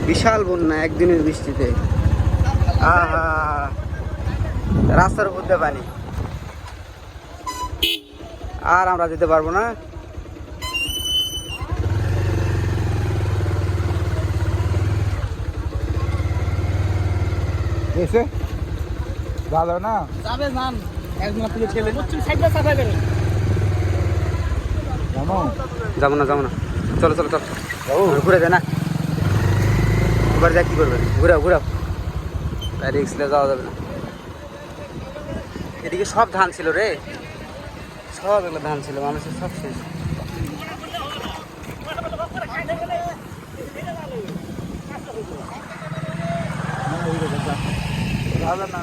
বিশাল বন্যা একদিনের বৃষ্টিতে। আহা, রাস্তার উপর দিয়ে পানি, আর আমরা যেতে পারবো না। এসে যাবে না, যাবে যান একজন থেকে ছেলে পশ্চিম সাইডে সাফাই করেন। যাবো না, যাবো না, চলো চলো চলো, ঘুরে যায় না, এবার যা কি করবে, ঘুরাও ঘুরাও, রিক্সলে যাওয়া যাবে না। এদিকে সব ধান ছিল রে, সব এগুলো ধান ছিল, মানুষের সব শেষ। যাবে না।